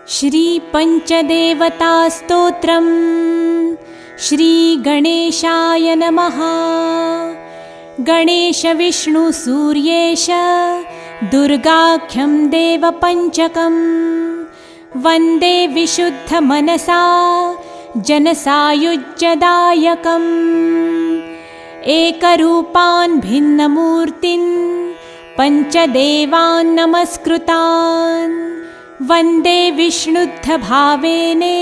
श्रीपञ्चदेवतास्तोत्रम्। श्रीगणेशाय नमः। गणेशविष्णुसूर्येश दुर्गाख्यं देवपञ्चकम् वन्दे विशुद्धमनसा जनसायुज्यदायकम्। एकरूपान् भिन्नमूर्तिन् पञ्चदेवान् नमस्कृतान् वन्दे विष्णुद्धभावेने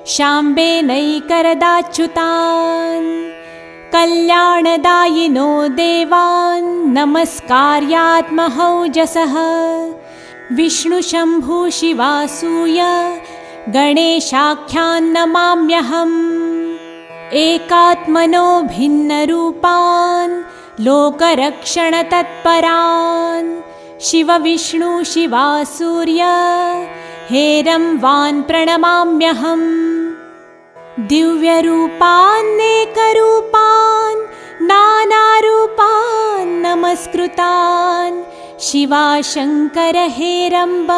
शाम्बेनैकरदाच्युतान्। कल्याणदायिनो देवान् नमस्कार्यात्महौजसः विष्णुशम्भुशिवासूय गणेशाख्यान् नमाम्यहम्। एकात्मनो भिन्नरूपान् लोकरक्षणतत्परान् शिवविष्णुशिवासूर्य हेरम्बान् प्रणमाम्यहम्। दिव्यरूपान्नेकरूपान् नानारूपान् नमस्कृतान् शिवाशङ्कर हेरम्ब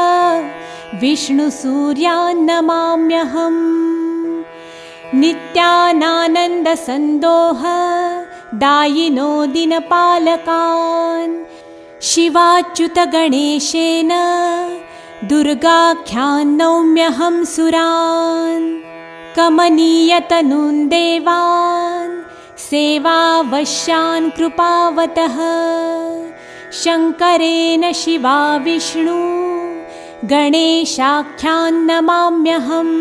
विष्णुसूर्यान् नमाम्यहम्। नित्यानानन्दसन्दोह दायिनो दिनपालकान् शिवाच्युतगणेशेन दुर्गाख्यान् नौम्यहं सुरान्। कमनीयतनून् देवान् सेवावश्यान् कृपावतः शङ्करेण शिवा विष्णु गणेशाख्यान् नमाम्यहम्।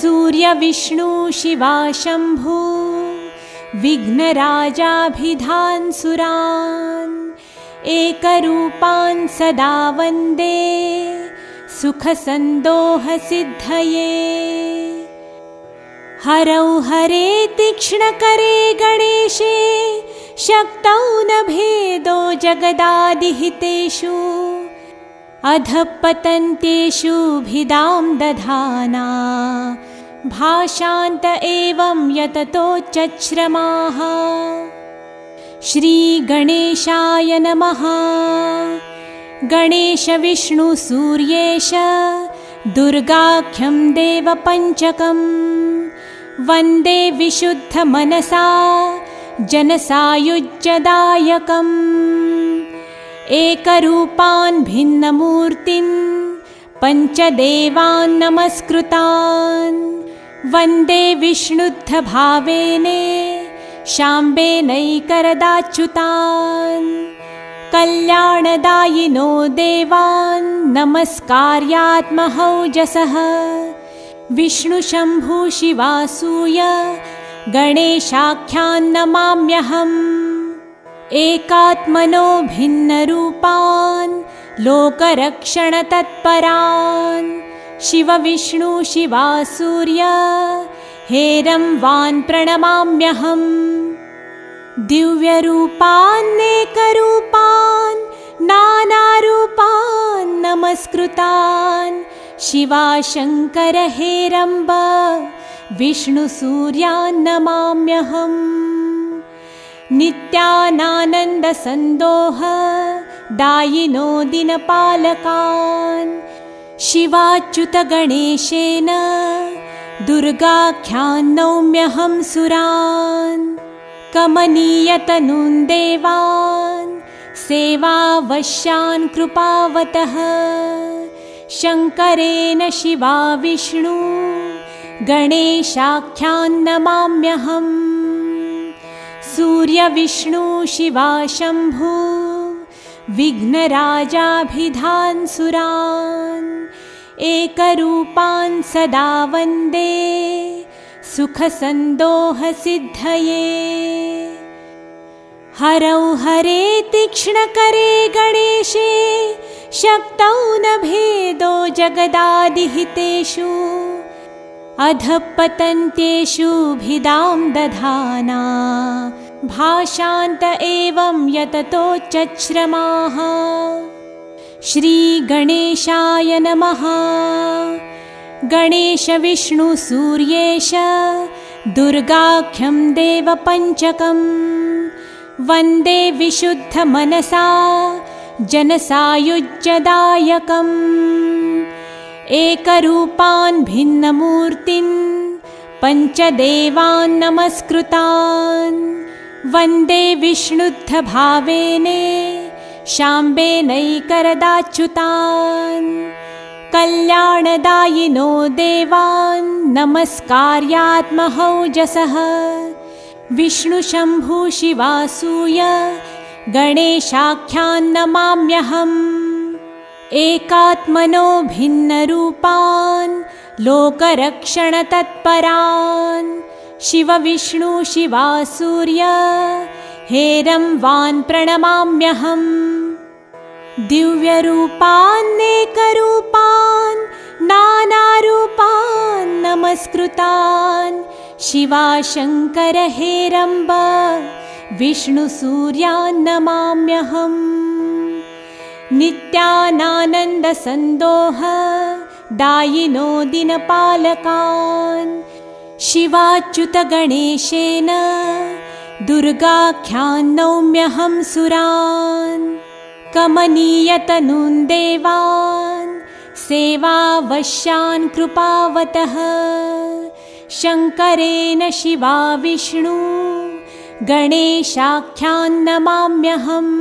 सूर्यविष्णु शिवा शम्भु विघ्नराजाभिधान् सुरान्। एकरूपान् सदा वन्दे सुखसन्दोहसिद्धये। हरौ हरे तीक्ष्णकरे गणेशे शक्तौ न भेदो जगदादिहितेषु। अधःपतन्त्येषु भिदां दधाना भाषान्त एवं यततोच्चश्रमाः। श्रीगणेशाय नमः। गणेशविष्णुसूर्येश दुर्गाख्यं देवपञ्चकम् वन्दे विशुद्धमनसा जनसायुज्यदायकम्। एकरूपान् भिन्नमूर्तिन् पञ्चदेवान् नमस्कृतान् वन्दे विष्णुद्धभावेने शाम्बेनैकरदाच्युतान्। कल्याणदायिनो देवान् नमस्कार्यात्महौजसः विष्णुशम्भुशिवासूय गणेशाख्यान् नमाम्यहम्। एकात्मनो भिन्नरूपान् लोकरक्षणतत्परान् शिवविष्णुशिवासूर्य हेरम्बान् प्रणमाम्यहम्। दिव्यरूपान्नेकरूपान् नानारूपान् नमस्कृतान् शिवाशङ्कर हेरम्ब विष्णुसूर्यान् नमाम्यहम्। नित्यानानन्दसन्दोह दायिनो दिनपालकान् शिवाच्युतगणेशेन दुर्गाख्यान् नौम्यहं सुरान्। कमनीयतनून् देवान् सेवावश्यान् कृपावतः शङ्करेण शिवा विष्णु गणेशाख्यान् नमाम्यहम्। सूर्यविष्णु शिवा शम्भु विघ्नराजाभिधान् सुरान्। एकरूपान् सदा वन्दे सुखसन्दोहसिद्धये। हरौ हरे तीक्ष्णकरे गणेशे शक्तौ न भेदो जगदादिहितेषु। अधःपतन्त्येषु भिदां दधाना भाषान्त एवं यततोच्चश्रमाः। श्रीगणेशाय नमः। गणेशविष्णुसूर्येश दुर्गाख्यं देवपञ्चकम् वन्दे विशुद्धमनसा जनसायुज्यदायकम्। एकरूपान् भिन्नमूर्तिन् पञ्चदेवान् नमस्कृतान् वन्दे विष्णुद्धभावेने शाम्बेनैकरदाच्युतान् कल्याणदायिनो देवान् नमस्कार्यात्महौजसः विष्णुशम्भुशिवासूय गणेशाख्यान् नमाम्यहम् एकात्मनो भिन्नरूपान् लोकरक्षणतत्परान् शिवविष्णुशिवासूर्य हेरम्बान् प्रणमाम्यहम् दिव्यरूपान्नेकरूपान् नानारूपान् नमस्कृतान् शिवाशङ्कर हेरम्ब विष्णुसूर्यान् नमाम्यहम् नित्यानानन्दसन्दोह दायिनो दिनपालकान् शिवाच्युतगणेशेन दुर्गाख्यान् नौम्यहं सुरान् कमनीयतनून् देवान् सेवावश्यान् कृपावतः शङ्करेण शिवा विष्णु गणेशाख्यान् नमाम्यहम्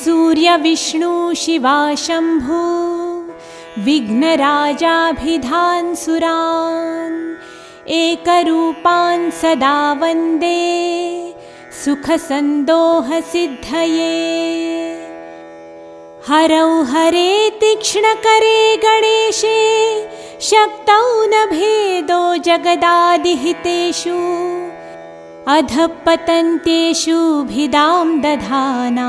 सूर्यविष्णु शिवा शम्भु विघ्नराजाभिधान् सुरान् एकरूपान् सदा वन्दे सुखसन्दोहसिद्धये हरौ हरे तीक्ष्णकरे गणेशे शक्तौ न भेदो जगदादिहितेषु अधःपतन्त्येषु भिदां दधाना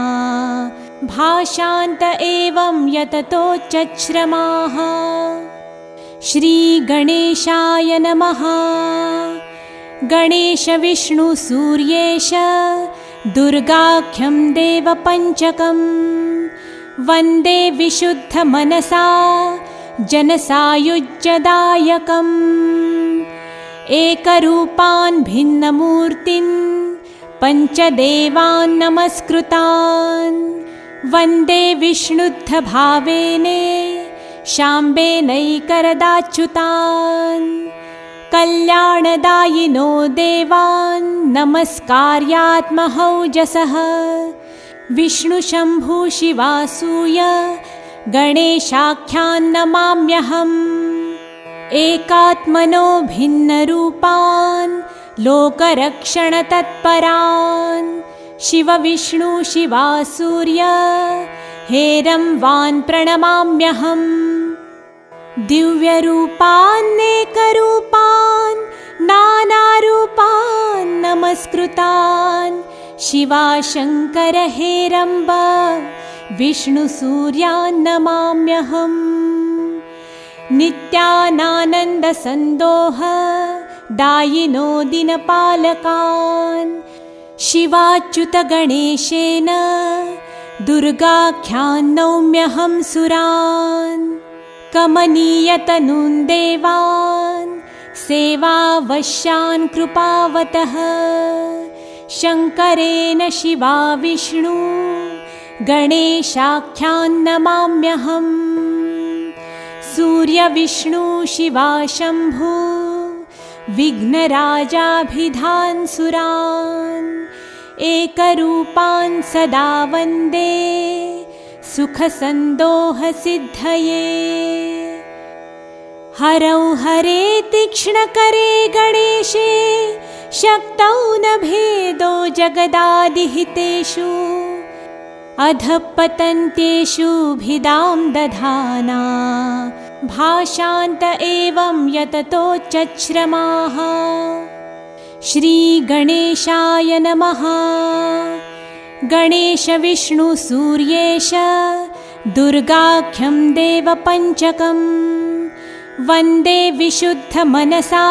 भाषान्त एवं यततोच्चश्रमाः श्रीगणेशाय नमः गणेशविष्णुसूर्येश दुर्गाख्यं देवपञ्चकं वन्दे विशुद्धमनसा जनसायुज्यदायकम् एकरूपान् भिन्नमूर्तिन् पञ्चदेवान् नमस्कृतान् वन्दे विष्णुद्धभावेने शाम्बेनैकरदाच्युतान् कल्याणदायिनो देवान् नमस्कार्यात्महौजसः विष्णुशम्भुशिवासूय गणेशाख्यान् नमाम्यहम् एकात्मनो भिन्नरूपान् लोकरक्षणतत्परान् शिवविष्णुशिवासूर्य हेरम्बान् प्रणमाम्यहम् दिव्यरूपान्नेकरूपान् नानारूपान् नमस्कृतान् शिवाशङ्कर हेरम्ब विष्णुसूर्यान् नमाम्यहम् नित्यानानन्दसन्दोह दायिनो दिनपालकान् शिवाच्युतगणेशेन दुर्गाख्यान् नौम्यहं सुरान् कमनीयतनून् देवान् सेवावश्यान् कृपावतः शङ्करेण शिवा विष्णु गणेशाख्यान् नमाम्यहम् सूर्यविष्णु शिवा शम्भु विघ्नराजाभिधान् सुरान् एकरूपान् सदा वन्दे सुखसन्दोहसिद्धये हरौ हरे तीक्ष्णकरे गणेशे शक्तौ न भेदो जगदादिहितेषु अधःपतन्त्येषु भिदां दधाना भाषान्त एवं यततोच्चश्रमाः श्रीगणेशाय नमः गणेशविष्णुसूर्येश दुर्गाख्यं देवपञ्चकं वन्दे विशुद्धमनसा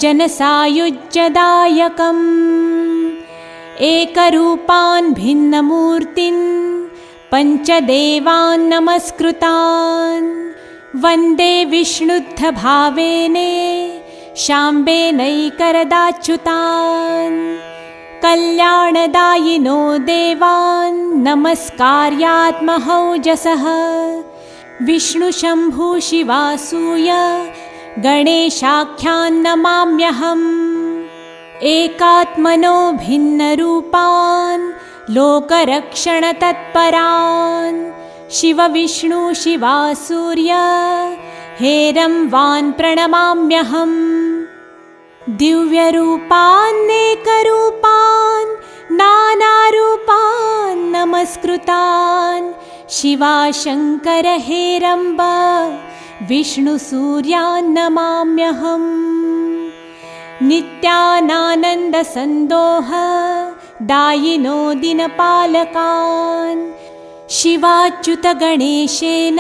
जनसायुज्यदायकम् एकरूपान् भिन्नमूर्तिन् पञ्चदेवान् नमस्कृतान् वन्दे विष्णुद्धभावेने शाम्बेनैकरदाच्युतान् कल्याणदायिनो देवान् नमस्कार्यात्महौजसः विष्णुशम्भु शिवासूय गणेशाख्यान् नमाम्यहम् एकात्मनो भिन्नरूपान् लोकरक्षणतत्परान् शिवविष्णु शिवासूर्य हेरम्बान् प्रणमाम्यहम् दिव्यरूपान्नेकरूपान् नानारूपान् नमस्कृतान् शिवाशङ्कर हेरम्ब विष्णुसूर्यान् नमाम्यहम् नित्यानानन्दसन्दोह दायिनो दिनपालकान् शिवाच्युतगणेशेन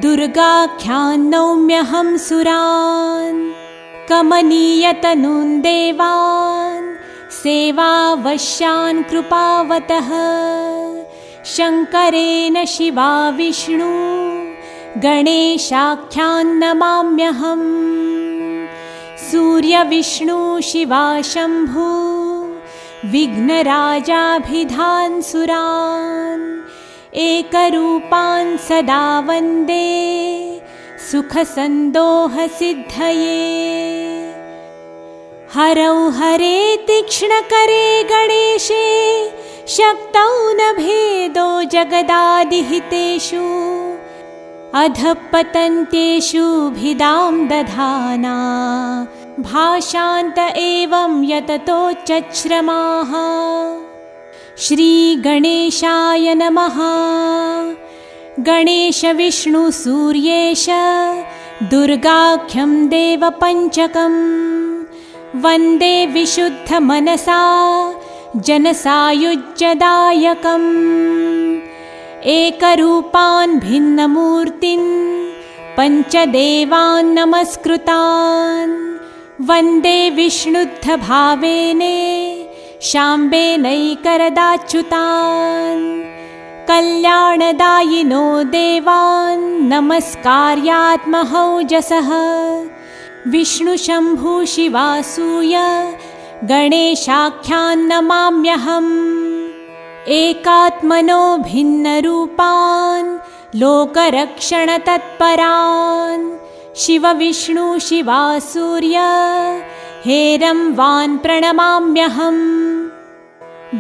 दुर्गाख्यान् नौम्यहं सुरान् कमनीयतनून् देवान् सेवावश्यान् कृपावतः शङ्करेण शिवा विष्णु गणेशाख्यान् नमाम्यहम् सूर्यविष्णु शिवा शम्भु विघ्नराजाभिधान् सुरान् एकरूपान् सदा वन्दे सुखसन्दोहसिद्धये हरौ हरे तीक्ष्णकरे गणेशे शक्तौ न भेदो जगदादिहितेषु अधःपतन्त्येषु भिदां दधाना भाषान्त एवं यततोच्चश्रमाः श्रीगणेशाय नमः गणेश विष्णु सूर्येश दुर्गाख्यं देवपञ्चकं वन्दे विशुद्धमनसा जनसायुज्यदायकम् एकरूपान् भिन्नमूर्तिन् पञ्चदेवान् नमस्कृतान् वन्दे विष्णुद्धभावेने शाम्बेनैकरदाच्युतान् कल्याणदायिनो देवान् नमस्कार्यात्महौजसः विष्णुशम्भु शिवासूय गणेशाख्यान् नमाम्यहम् एकात्मनो भिन्नरूपान् लोकरक्षणतत्परान् शिवविष्णु शिवासूर्य हेरम्बान् प्रणमाम्यहम्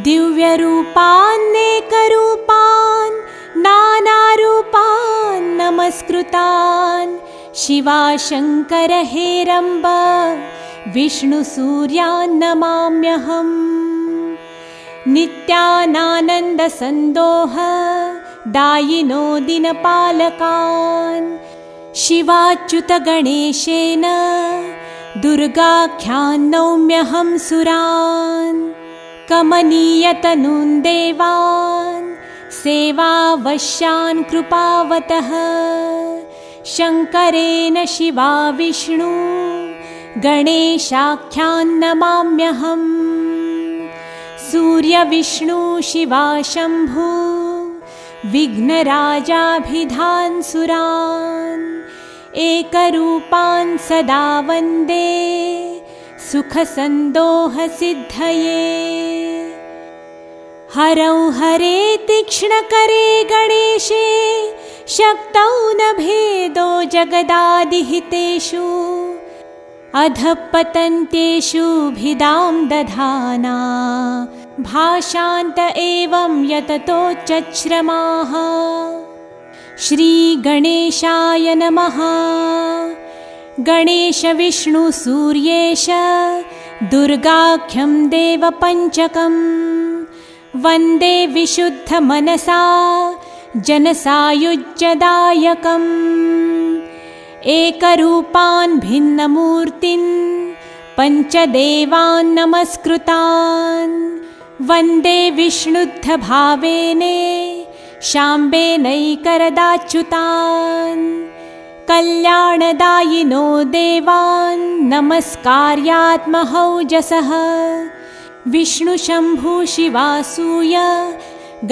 दिव्यरूपान्नेकरूपान् नानारूपान् नमस्कृतान् शिवाशङ्कर हेरम्ब विष्णुसूर्यान् नमाम्यहम् नित्यानानन्दसन्दोह दायिनो दिनपालकान् शिवाच्युतगणेशेन दुर्गाख्यान् नौम्यहं सुरान् कमनीयतनून् देवान् सेवावश्यान् कृपावतः शङ्करेण शिवा विष्णु गणेशाख्यान् नमाम्यहम् सूर्यविष्णु शिवा शम्भु विघ्नराजाभिधान् सुरान् एकरूपान् सदा वन्दे सुखसन्दोहसिद्धये हरौ हरे तीक्ष्णकरे गणेशे शक्तौ न भेदो जगदादिहितेषु अधःपतन्त्येषु भिदां दधाना भाषान्त एवं यततोच्चश्रमाः श्रीगणेशाय नमः गणेश विष्णु सूर्येश दुर्गाख्यं देवपञ्चकं वन्दे विशुद्धमनसा जनसायुज्यदायकम् एकरूपान् भिन्नमूर्तिन् पञ्चदेवान् नमस्कृतान् वन्दे विष्णुद्धभावेने शाम्बेनैकरदाच्युतान् कल्याणदायिनो देवान् नमस्कार्यात्महौजसः विष्णुशम्भु शिवासूय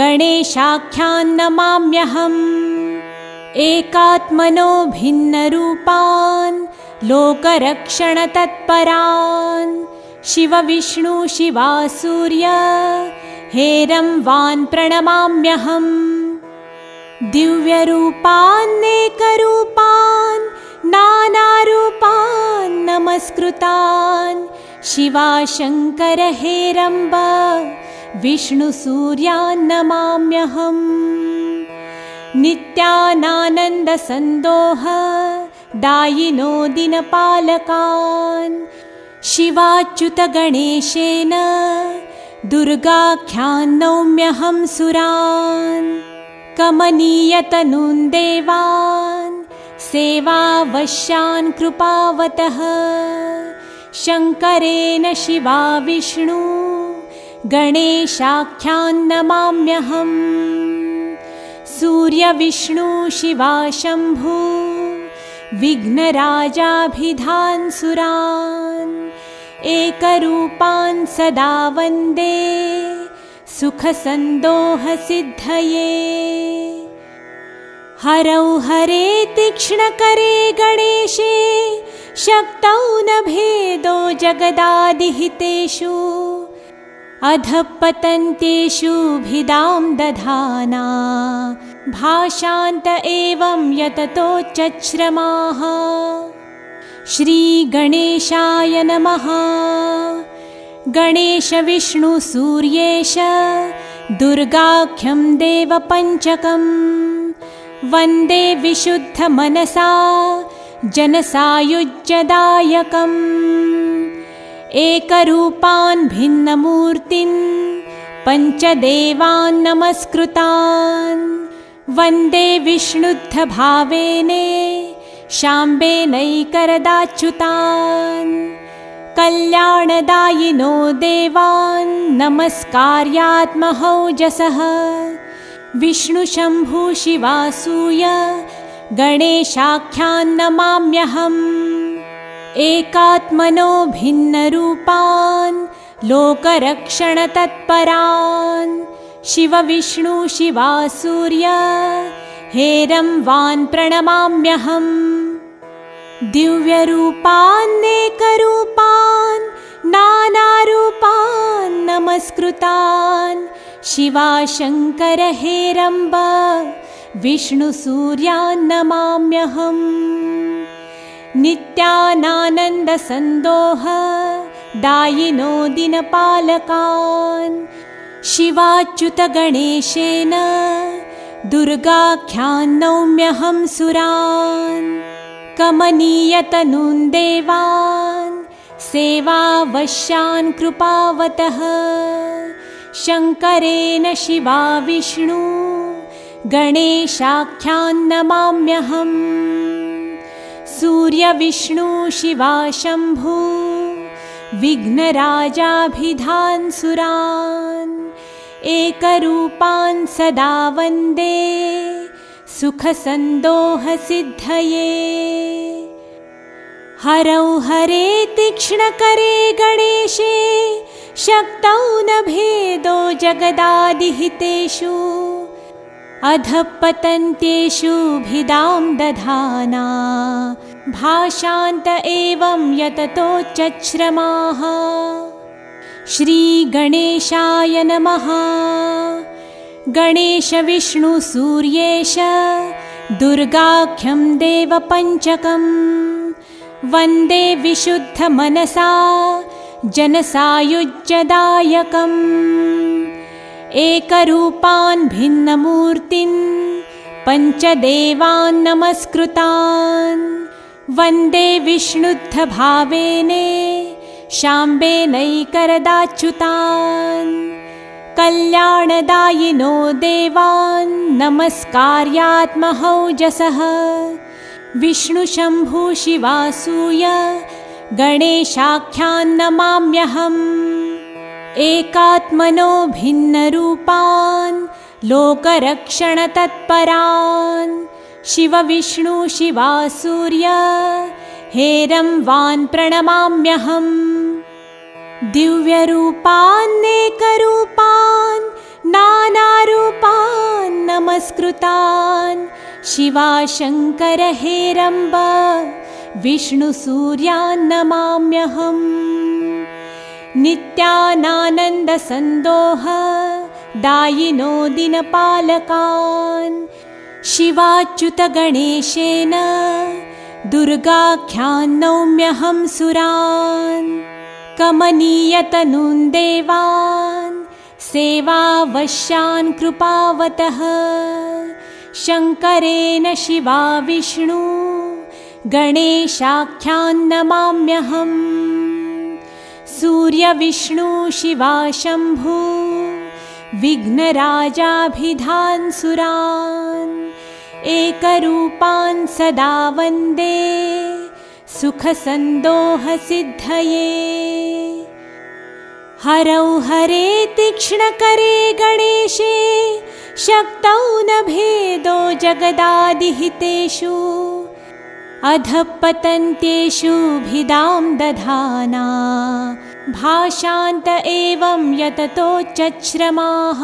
गणेशाख्यान् नमाम्यहम् एकात्मनो भिन्नरूपान् लोकरक्षणतत्परान् शिवविष्णु शिवासूर्य हेरम्बान् प्रणमाम्यहम् दिव्यरूपान्नेकरूपान् नानारूपान् नमस्कृतान् शिवाशङ्कर हेरम्ब विष्णुसूर्यान् नमाम्यहम्। नित्यानानन्दसन्दोह दायिनो दिनपालकान् शिवाच्युतगणेशेन दुर्गाख्यान् नौम्यहं सुरान्। कमनीयतनून् देवान् सेवावश्यान् कृपावतः शङ्करेण शिवा विष्णु गणेशाख्यान् नमाम्यहम्। सूर्यविष्णु शिवा शम्भु विघ्नराजाभिधान् सुरान् एकरूपान् सदा वन्दे सुखसन्दोहसिद्धये। हरौ हरे तीक्ष्णकरे गणेशे शक्तौ न भेदो जगदादिहितेषु अधःपतन्त्येषु भिदां दधाना भाषान्त एवं यततोच्चश्रमाः। श्रीगणेशाय नमः। गणेश विष्णु सूर्येश दुर्गाख्यं देवपञ्चकं वन्दे विशुद्धमनसा जनसायुज्यदायकम्। एकरूपान् भिन्नमूर्तिन् पञ्चदेवान् नमस्कृतान् वन्दे विष्णुद्धभावेने शाम्बेनैकरदाच्युतान्। कल्याणदायिनो देवान् नमस्कार्यात्महौजसः विष्णुशम्भु शिवासूय गणेशाख्यान् नमाम्यहम्। एकात्मनो भिन्नरूपान् लोकरक्षणतत्परान् शिवविष्णु शिवासूर्य हेरम्बान् प्रणमाम्यहम्। दिव्यरूपान्नेकरूपान् नानारूपान् नमस्कृतान् शिवाशङ्कर हेरम्ब विष्णुसूर्यान् नमाम्यहम्। नित्यानानन्दसन्दोह दायिनो दिनपालकान् शिवाच्युतगणेशेन दुर्गाख्यान् नौम्यहं सुरान्। कमनीयतनून् देवान् सेवावश्यान् कृपावतः शङ्करेण शिवा विष्णु गणेशाख्यान् नमाम्यहम्। सूर्यविष्णु शिवा शम्भु विघ्नराजाभिधान् सुरान् एकरूपान् सदा वन्दे सुखसन्दोहसिद्धये। हरौ हरे तीक्ष्णकरे गणेशे शक्तौ न भेदो जगदादिहितेषु अधःपतन्त्येषु भिदां दधाना भाषान्त एवं यततोच्चश्रमाः। श्रीगणेशाय नमः। गणेश विष्णु सूर्येश दुर्गाख्यं देवपञ्चकं वन्दे विशुद्धमनसा जनसायुज्यदायकम्। एकरूपान् भिन्नमूर्तिन् पञ्चदेवान् नमस्कृतान् वन्दे विष्णुद्धभावेने शाम्बेनैकरदाच्युतान्। कल्याणदायिनो देवान् नमस्कार्यात्महौजसः विष्णुशम्भु शिवासूय गणेशाख्यान् नमाम्यहम्। एकात्मनो भिन्नरूपान् लोकरक्षणतत्परान् शिवविष्णु शिवासूर्य हेरम्बान् प्रणमाम्यहम्। दिव्यरूपान्नेकरूपान् नानारूपान् नमस्कृतान् शिवाशङ्कर हेरम्ब विष्णुसूर्यान् नमाम्यहम्। नित्यानानन्दसन्दोह दायिनो दिनपालकान् शिवाच्युतगणेशेन दुर्गाख्यान् नौम्यहं सुरान् कमनीयतनुं देवान् सेवावश्यान् कृपावतः शङ्करेण शिवा विष्णु गणेशाख्यान् नमाम्यहम् सूर्यविष्णु शिवा शम्भु विघ्नराजाभिधान् सुरान् एकरूपान् सदा वन्दे सुखसन्दोहसिद्धये हरौ हरे तीक्ष्णकरे गणेशे शक्तौ न भेदो जगदादिहितेषु अधःपतन्त्येषु भिदां दधाना भाषान्त एवं यततोच्चश्रमाः।